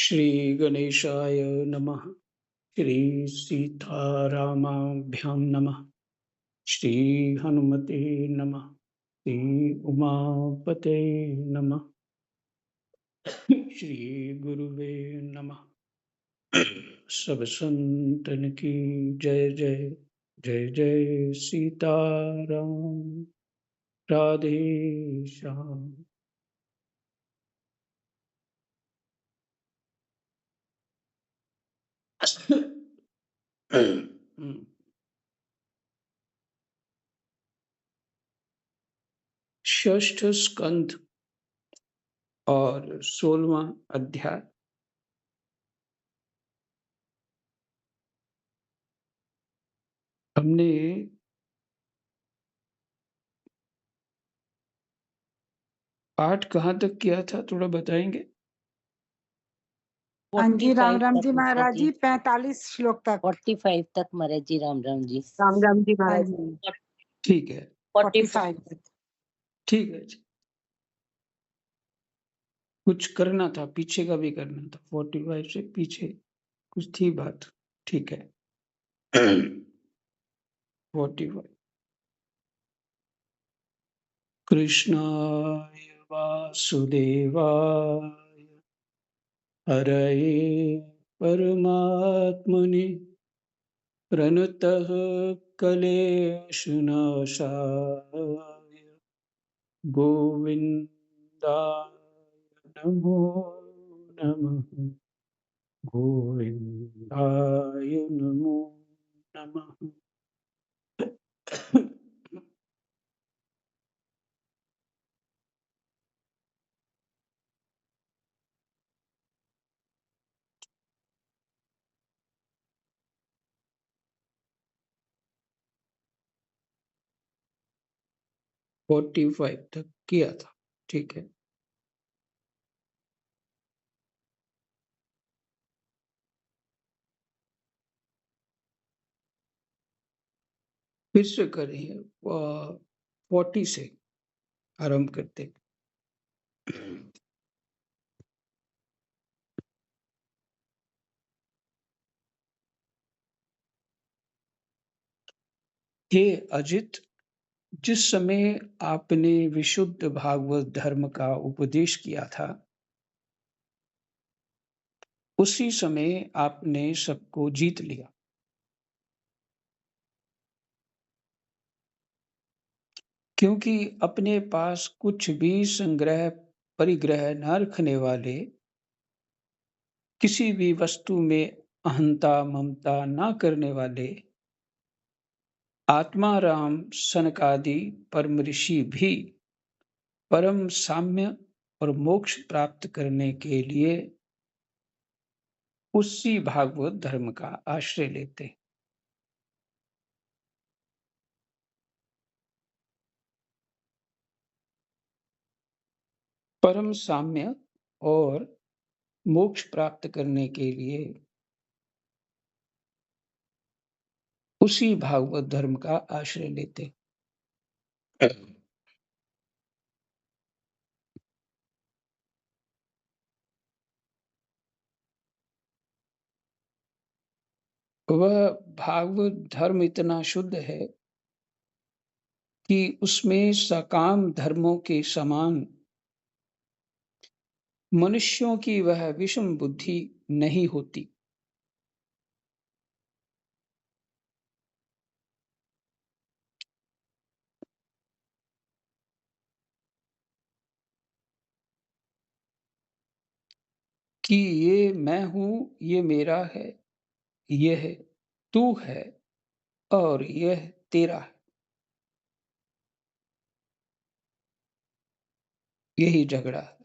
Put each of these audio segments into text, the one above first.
श्रीगणेशाय नमः। श्रीसीतारामाभ्यां नमः। श्रीहनुमते नमः। श्रीउमापते नमः। श्रीगुरुवे नमः। सब संतन की जय जय। जय जय सीताराम। राधे श्याम। षष्ठ स्कंध और 16वां अध्याय। हमने पाठ कहाँ तक किया था, थोड़ा बताएंगे? हाँ जी, राम 45 राम तक जी महाराज जी, 45 श्लोक तक। 45 तक महाराज जी, राम राम जी। राम राम जी हाँ महाराज जी, ठीक है, 45 45 तक। ठीक है जी। कुछ करना था, पीछे का भी करना था। 45 से पीछे कुछ थी बात, ठीक है। 45। कृष्णाय वासुदेवाय हरये परमात्मने प्रणतः क्लेशनाशाय गोविन्दाय नमो नमः। गोविन्दाय नमो नमः। 45 तक किया था, ठीक है। फिर से करेंगे, 40 से आरंभ करते। हे अजित, जिस समय आपने विशुद्ध भागवत धर्म का उपदेश किया था, उसी समय आपने सबको जीत लिया। क्योंकि अपने पास कुछ भी संग्रह परिग्रह न रखने वाले, किसी भी वस्तु में अहंता ममता न करने वाले आत्मा राम सनकादि परम ऋषि भी परम साम्य और मोक्ष प्राप्त करने के लिए उसी भागवत धर्म का आश्रय लेते हैं। परम साम्य और मोक्ष प्राप्त करने के लिए उसी भागवत धर्म का आश्रय लेते हैं। वह भागवत धर्म इतना शुद्ध है कि उसमें सकाम धर्मों के समान मनुष्यों की वह विषम बुद्धि नहीं होती। कि ये मैं हूं, ये मेरा है, यह तू है और यह तेरा है, यही झगड़ा है।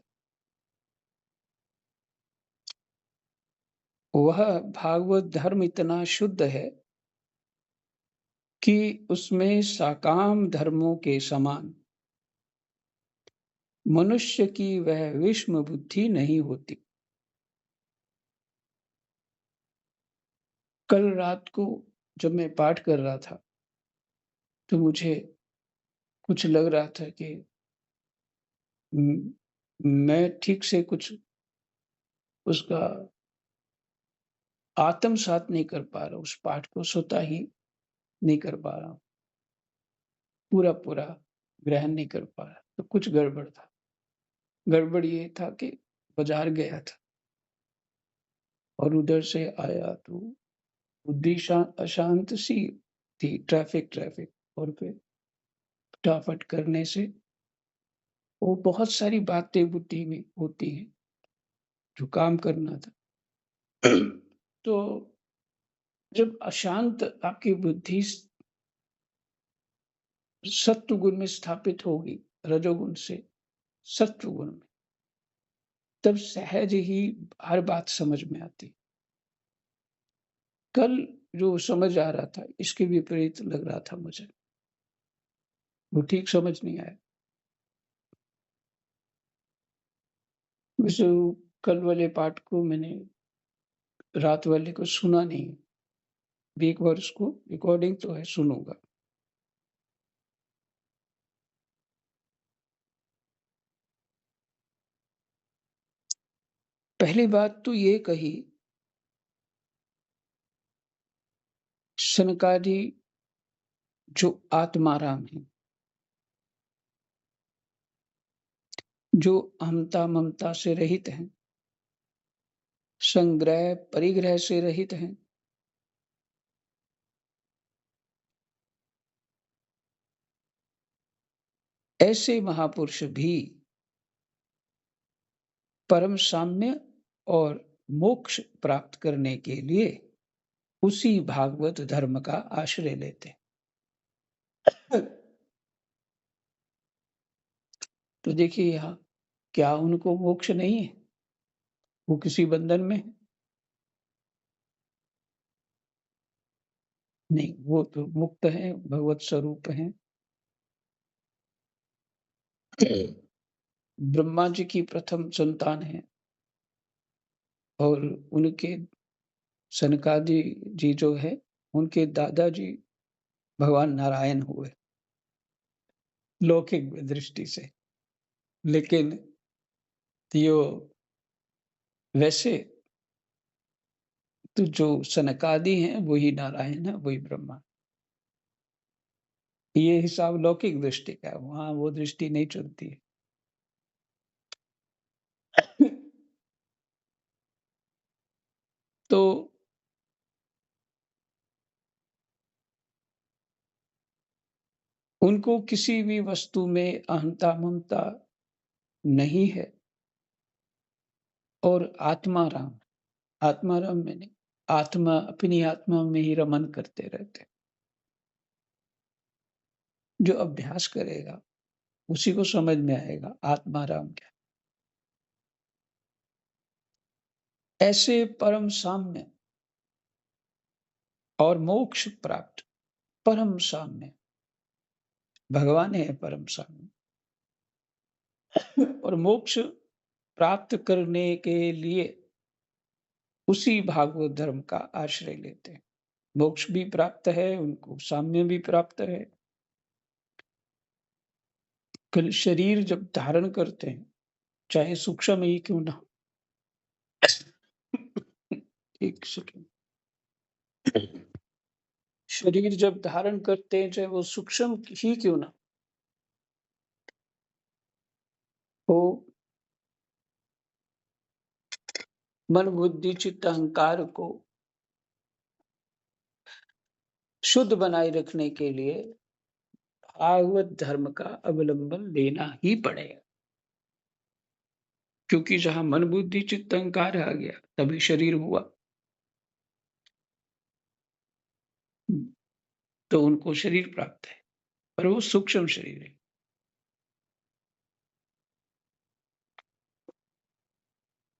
वह भागवत धर्म इतना शुद्ध है कि उसमें साकाम धर्मों के समान मनुष्य की वह विषम बुद्धि नहीं होती। कल रात को जब मैं पाठ कर रहा था तो मुझे कुछ लग रहा था कि मैं ठीक से कुछ उसका आत्मसात नहीं कर पा रहा हूँ, उस पाठ को स्वतः ही नहीं कर पा रहा हूँ। पूरा ग्रहण नहीं कर पा रहा, तो कुछ गड़बड़ था। गड़बड़ ये था कि बाज़ार गया था और उधर से आया तो बुद्धि अशांत सी थी, ट्रैफिक और फिर फटाफट करने से वो बहुत सारी बातें बुद्धि में होती हैं, जो काम करना था। तो जब अशांत आपकी बुद्धि सत्व गुण में स्थापित होगी, रजोगुण से सत्व गुण में, तब सहज ही हर बात समझ में आती। कल जो समझ आ रहा था, इसके विपरीत लग रहा था मुझे। वो ठीक समझ नहीं आया। वैसे वो कल वाले पाठ को मैंने रात वाले को सुना नहीं। अभी एक बार उसको रिकॉर्डिंग तो है, सुनूँगा। पहली बात तो ये कही सनकादि जो आत्माराम हैं, जो अहंता-ममता से रहित हैं, संग्रह, परिग्रह से रहित हैं, ऐसे महापुरुष भी परम साम्य और मोक्ष प्राप्त करने के लिए उसी भागवत धर्म का आश्रय लेते हैं। तो देखिए यहाँ, क्या उनको मोक्ष नहीं है? वो किसी बंधन में है? नहीं, वो तो मुक्त हैं, भगवत स्वरूप हैं। ब्रह्मा जी की प्रथम संतान है और उनके सनकादि जी जो है, उनके दादाजी भगवान नारायण हुए, लौकिक दृष्टि से। लेकिन यो वैसे तो जो सनकादि हैं, वही नारायण है, वही ब्रह्मा। ये हिसाब लौकिक दृष्टि का है, वहाँ वो दृष्टि नहीं चलती है। तो उनको किसी भी वस्तु में अहंता-ममता नहीं है और आत्माराम मैंने अपनी आत्मा में ही रमन करते रहते हैं। जो अभ्यास करेगा, उसी को समझ में आएगा आत्माराम क्या। ऐसे परम साम्य और मोक्ष प्राप्त परम साम्य, भगवान है परम साम्य, और मोक्ष प्राप्त करने के लिए उसी भागवत धर्म का आश्रय लेते हैं। मोक्ष भी प्राप्त है, उनको साम्य भी प्राप्त है। कल शरीर जब धारण करते हैं, चाहे सूक्ष्म ही क्यों ना हो। एक सेकंड। शरीर जब धारण करते हैं, चाहे वो सूक्ष्म ही क्यों ना हो, मन बुद्धि चित्त अहंकार को शुद्ध बनाए रखने के लिए भागवत धर्म का अवलंबन लेना ही पड़ेगा। क्योंकि जहां मन बुद्धि चित्त अहंकार आ गया, तभी शरीर हुआ। तो उनको शरीर प्राप्त है, पर वो सूक्ष्म शरीर है।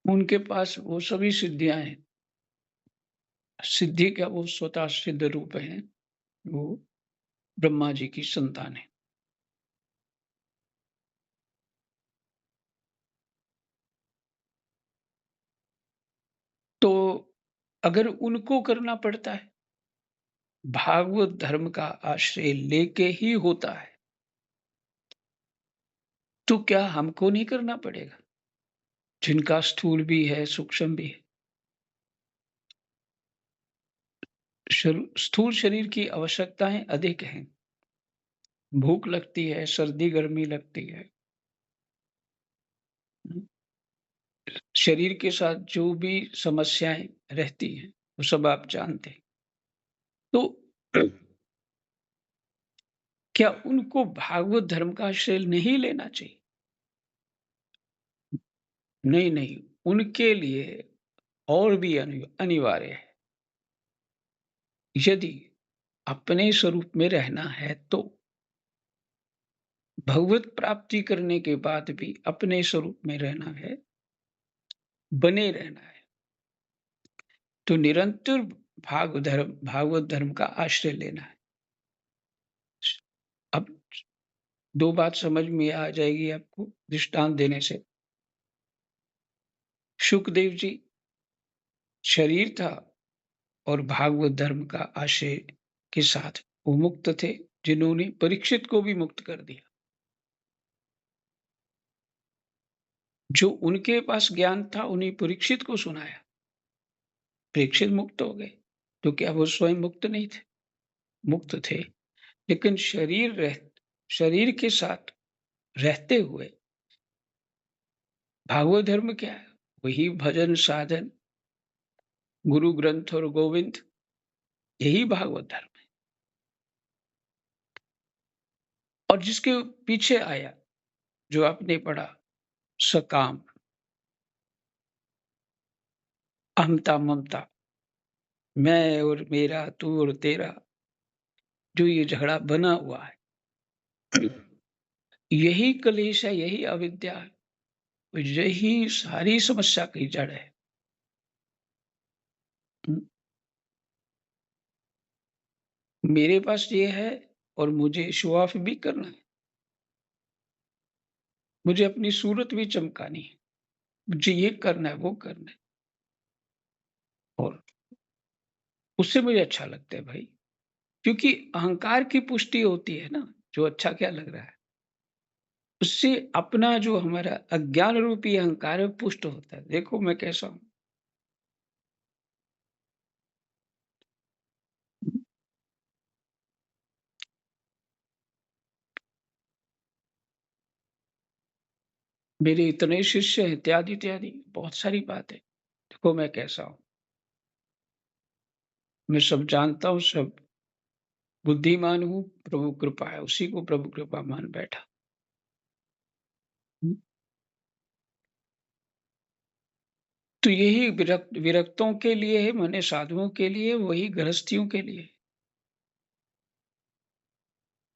उनके पास वो सभी सिद्धियां हैं। सिद्धि का वो स्वतः सिद्ध रूप है, वो ब्रह्मा जी की संतान है। तो अगर उनको करना पड़ता है, भागवत धर्म का आश्रय लेके ही होता है, तो क्या हमको नहीं करना पड़ेगा? जिनका स्थूल भी है, सूक्ष्म भी है। स्थूल शरीर की आवश्यकताएं अधिक हैं। भूख लगती है, सर्दी गर्मी लगती है। शरीर के साथ जो भी समस्याएं रहती हैं, वो सब आप जानते हैं। तो क्या उनको भागवत धर्म का आश्रय नहीं लेना चाहिए? नहीं, नहीं, उनके लिए और भी अनिवार्य है। यदि अपने स्वरूप में रहना है तो भगवत प्राप्ति करने के बाद भी अपने स्वरूप में रहना है, बने रहना है, तो निरंतर भागवत धर्म का आश्रय लेना है। अब 2 बात समझ में आ जाएगी आपको दृष्टांत देने से। शुकदेव जी शरीर था और भागवत धर्म का आशय के साथ वो मुक्त थे, जिन्होंने परीक्षित को भी मुक्त कर दिया। जो उनके पास ज्ञान था उन्हीं परीक्षित को सुनाया। परीक्षित मुक्त हो गए, तो क्या वो स्वयं मुक्त नहीं थे? मुक्त थे, लेकिन शरीर के साथ रहते हुए भागवत धर्म क्या है? वही भजन साधन, गुरु ग्रंथ और गोविंद, यही भागवत धर्म है। और जिसके पीछे आया, जो आपने पढ़ा, सकाम, अहमता ममता, मैं और मेरा, तू और तेरा, जो ये झगड़ा बना हुआ है, यही कलेश है, यही अविद्या है, यही सारी समस्या की जड़ है। मेरे पास ये है और मुझे शो ऑफ भी करना है। मुझे अपनी सूरत भी चमकानी है। मुझे ये करना है, वो करना है। और उससे मुझे अच्छा लगता है भाई, क्योंकि अहंकार की पुष्टि होती है ना, जो अच्छा क्या लग रहा है। उससे अपना जो हमारा अज्ञान रूपी अहंकार है पुष्ट होता है। देखो मैं कैसा हूँ। मेरे इतने शिष्य हैं, इत्यादि इत्यादि बहुत सारी बात है। देखो मैं कैसा हूँ। मैं सब जानता हूँ, सब बुद्धिमान हूँ, प्रभु कृपा है, उसी को प्रभु कृपा मान बैठा। तो यही विरक्तों के लिए है, माने साधुओं के लिए, वही गृहस्थियों के लिए।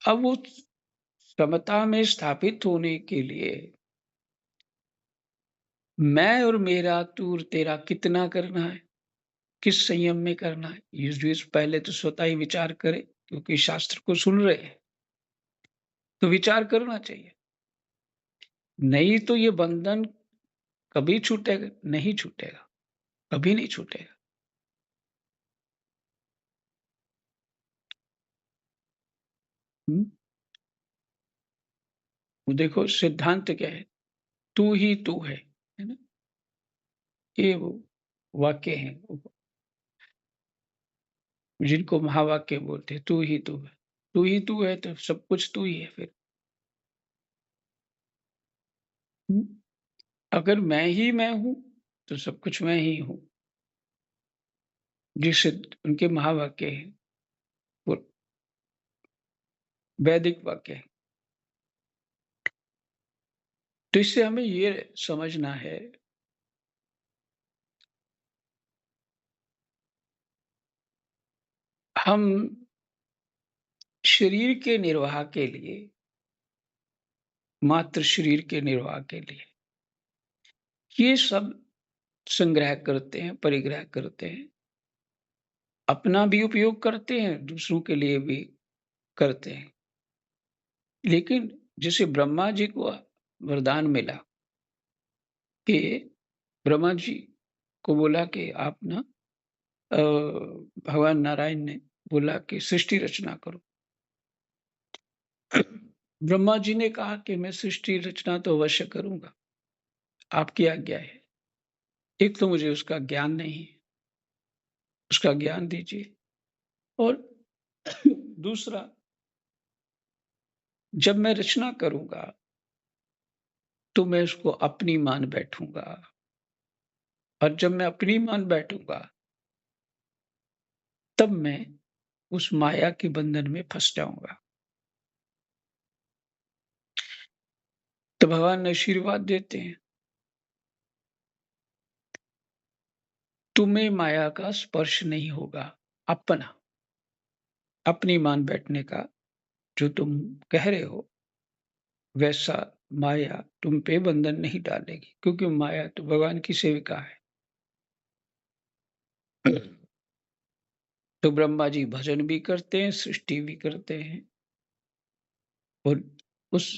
अब वो समता में स्थापित होने के लिए मैं और मेरा, तू और तेरा कितना करना है, किस संयम में करना है, ये पहले तो स्वतः ही विचार करे, क्योंकि शास्त्र को सुन रहे हैं तो विचार करना चाहिए। नहीं तो ये बंधन कभी छूटेगा? नहीं छूटेगा, कभी नहीं छूटेगा। वो देखो सिद्धांत क्या है, तू ही तू है ना? ये वो वाक्य है जिनको महावाक्य बोलते हैं, तू ही तू है। तू ही तू है तो सब कुछ तू ही है फिर। हुँ? अगर मैं ही मैं हूँ, तो सब कुछ मैं ही हूँ। जिस उनके महावाक्य हैं, वो वैदिक वाक्य है। तो इससे हमें ये समझना है हम शरीर के निर्वाह के लिए, मात्र शरीर के निर्वाह के लिए ये सब संग्रह करते हैं, परिग्रह करते हैं। अपना भी उपयोग करते हैं, दूसरों के लिए भी करते हैं। लेकिन जैसे ब्रह्मा जी को वरदान मिला कि ब्रह्मा जी को बोला कि आप ना भगवान नारायण ने बोला कि सृष्टि रचना करो। ब्रह्मा जी ने कहा कि मैं सृष्टि रचना तो अवश्य करूंगा। आपकी आज्ञा है। एक तो मुझे उसका ज्ञान नहीं है, उसका ज्ञान दीजिए और दूसरा जब मैं रचना करूँगा, तो मैं उसको अपनी मान बैठूँगा और जब मैं अपनी मान बैठूँगा, तब मैं उस माया के बंधन में फँस जाऊँगा। तो भगवान आशीर्वाद देते हैं, तुम्हें माया का स्पर्श नहीं होगा। अपना, अपनी मान बैठने का जो तुम कह रहे हो, वैसा माया तुम पे बंधन नहीं डालेगी, क्योंकि माया तो भगवान की सेविका है। तो ब्रह्मा जी भजन भी करते हैं, सृष्टि भी करते हैं और उस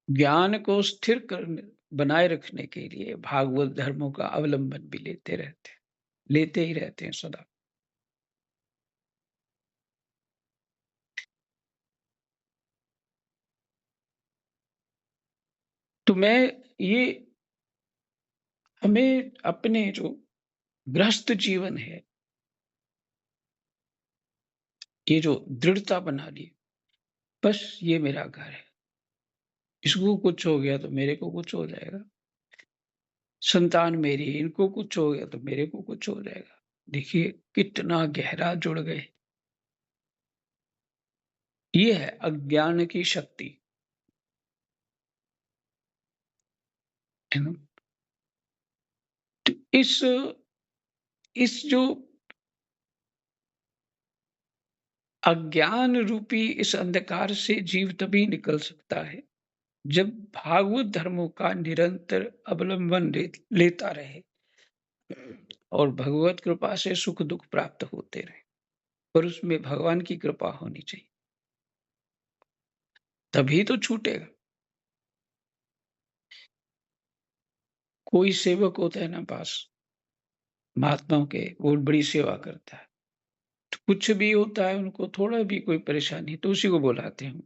ज्ञान को स्थिर करने बनाए रखने के लिए भागवत धर्मों का अवलंबन भी लेते ही रहते हैं सदा। तो मैं ये हमें अपने जो गृहस्थ जीवन है, ये जो दृढ़ता बना ली, बस ये मेरा घर है। इसको कुछ हो गया तो मेरे को कुछ हो जाएगा। संतान मेरी, इनको कुछ हो गया तो मेरे को कुछ हो जाएगा। देखिए कितना गहरा जुड़ गए। ये है अज्ञान की शक्ति, है ना? तो इस जो अज्ञान रूपी इस अंधकार से जीव तभी निकल सकता है, जब भागवत धर्मों का निरंतर अवलंबन लेता रहे और भगवत कृपा से सुख दुख प्राप्त होते रहे। पर उसमें भगवान की कृपा होनी चाहिए, तभी तो छूटेगा। कोई सेवक होता है ना पास महात्माओं के, वो बड़ी सेवा करता है, तो कुछ भी होता है उनको थोड़ा भी कोई परेशानी तो उसी को बुलाते हैं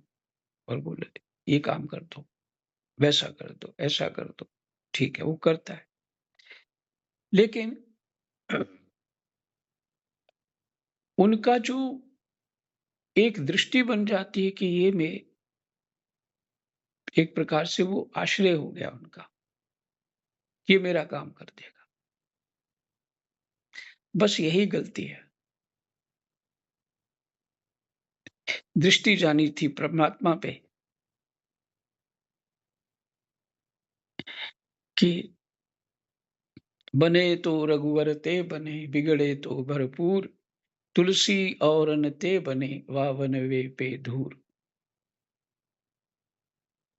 और बोले ये काम कर दो, वैसा कर दो, ऐसा कर दो। ठीक है, वो करता है। लेकिन उनका जो एक दृष्टि बन जाती है कि ये मैं एक प्रकार से वो आश्रय हो गया उनका, ये मेरा काम कर देगा। बस यही गलती है। दृष्टि जानी थी परमात्मा पे कि बने तो रघुवर ते बने, बिगड़े तो भरपूर, तुलसी और अन ते बने, वावन वे पे धूर।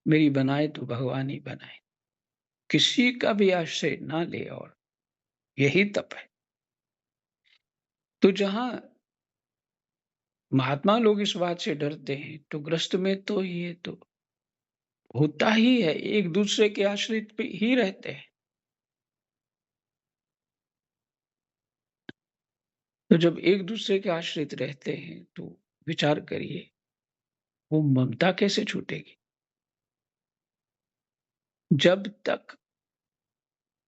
मेरी बनाए तो भगवान ही बनाए, किसी का भी आश्रय ना ले, और यही तप है। तो जहां महात्मा लोग इस बात से डरते हैं, तो ग्रस्त में तो ये तो होता ही है, एक दूसरे के आश्रित पे ही रहते हैं। तो जब एक दूसरे के आश्रित रहते हैं, तो विचार करिए वो ममता कैसे छूटेगी? जब तक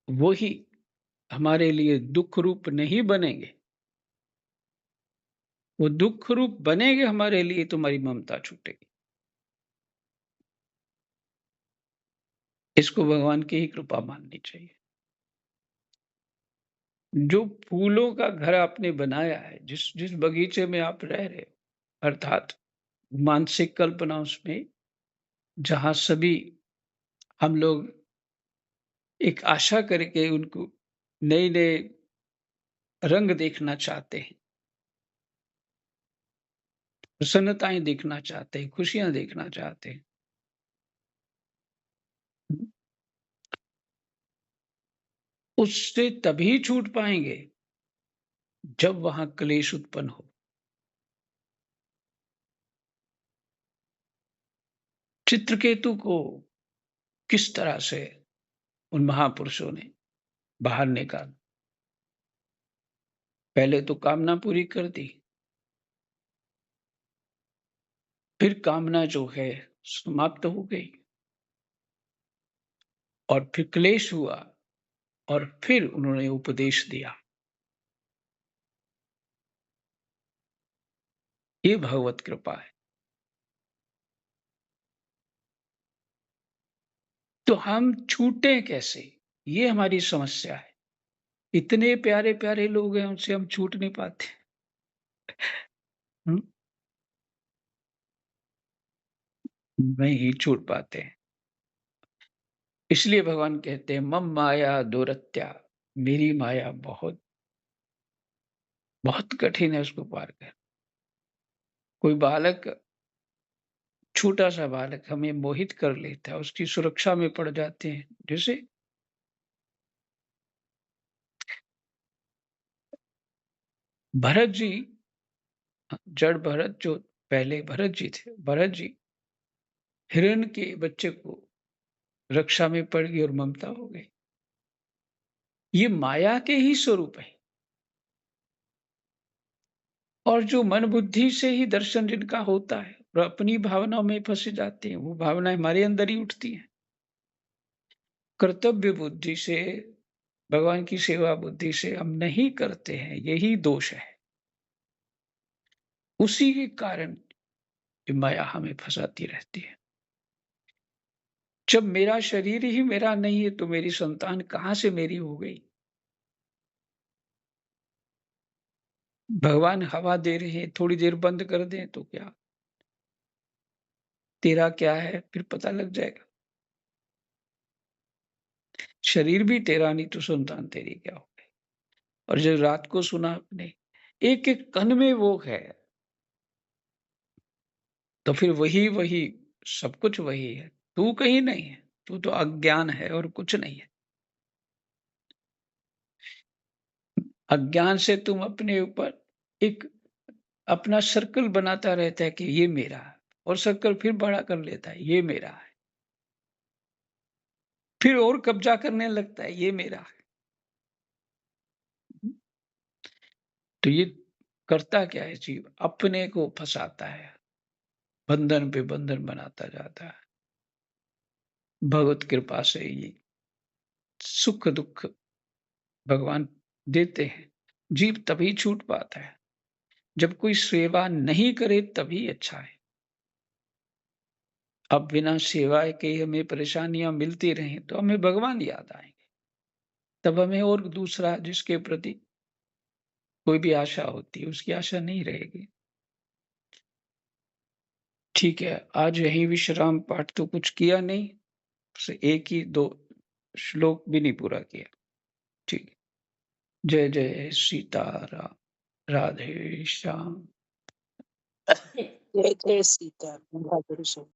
वो ही हमारे लिए दुख रूप नहीं बनेंगे, वो दुख रूप बनेंगे हमारे लिए, तुम्हारी ममता छूटेगी। इसको भगवान की ही कृपा माननी चाहिए। जो फूलों का घर आपने बनाया है, जिस जिस बगीचे में आप रह रहे हो, अर्थात मानसिक कल्पना उसमें, जहां सभी हम लोग एक आशा करके उनको नए नए रंग देखना चाहते हैं, प्रसन्नताएं देखना चाहते हैं, खुशियां देखना चाहते हैं, उससे तभी छूट पाएंगे जब वहां क्लेश उत्पन्न हो। चित्रकेतु को किस तरह से उन महापुरुषों ने बाहर निकाला? पहले तो कामना पूरी कर दी, फिर कामना जो है समाप्त हो गई। और फिर क्लेश हुआ और फिर उन्होंने उपदेश दिया। ये भगवत कृपा है। तो हम छूटें कैसे? ये हमारी समस्या है। इतने प्यारे-प्यारे लोग हैं, उनसे हम छूट नहीं पाते। हुँ? नहीं छूट पाते हैं। इसलिए भगवान कहते हैं मम माया दुरत्या, मेरी माया बहुत बहुत कठिन है उसको पार कर। कोई बालक, छोटा-सा बालक हमें मोहित कर लेता है, उसकी सुरक्षा में पड़ जाते हैं। जैसे भरत जी, जड़ भरत जो पहले भरत जी थे, भरत जी हिरण के बच्चे को रक्षा में पड़ गई और ममता हो गई। ये माया के ही स्वरूप है। और जो मन बुद्धि से ही दर्शन जिनका होता है और अपनी भावनाओं में फंसे जाते हैं, वो भावनाएं हमारे अंदर ही उठती हैं। कर्तव्य बुद्धि से, भगवान की सेवा बुद्धि से हम नहीं करते हैं, यही दोष है। उसी के कारण ये माया हमें फंसाती रहती है। जब मेरा शरीर ही मेरा नहीं है तो मेरी संतान कहाँ से मेरी हो गई? भगवान हवा दे रहे हैं, थोड़ी देर बंद कर दें तो क्या? तेरा क्या है? फिर पता लग जाएगा। शरीर भी तेरा नहीं तो संतान तेरी क्या हो गई? और जब रात को सुना आपने, एक-एक कण में वो है, तो फिर वही-वही सब कुछ वही है। तू कहीं नहीं है, तू तो अज्ञान है और कुछ नहीं है। अज्ञान से तुम अपने ऊपर एक अपना सर्कल बनाता रहता है कि ये मेरा है और सर्कल फिर बड़ा कर लेता है, ये मेरा है। फिर और कब्जा करने लगता है, ये मेरा है। तो ये करता क्या है जीव? अपने को फँसाता है, बंधन पे बंधन बनाता जाता है। भगवत कृपा से ये सुख-दुःख भगवान देते हैं। जीव तभी छूट पाता है, जब कोई सेवा नहीं करे तभी अच्छा है। अब बिना सेवा के हमें परेशानियाँ मिलती रहें, तो हमें भगवान याद आएँगे। तब हमें और दूसरा जिसके प्रति कोई भी आशा होती है, उसकी आशा नहीं रहेगी। ठीक है, आज यहीं विश्राम, पाठ तो कुछ किया नहीं, से 1 ही 2 श्लोक भी नहीं पूरा किया। ठीक है। जय जय सीताराम, राधे श्याम। जय जय सीता राधे श्याम।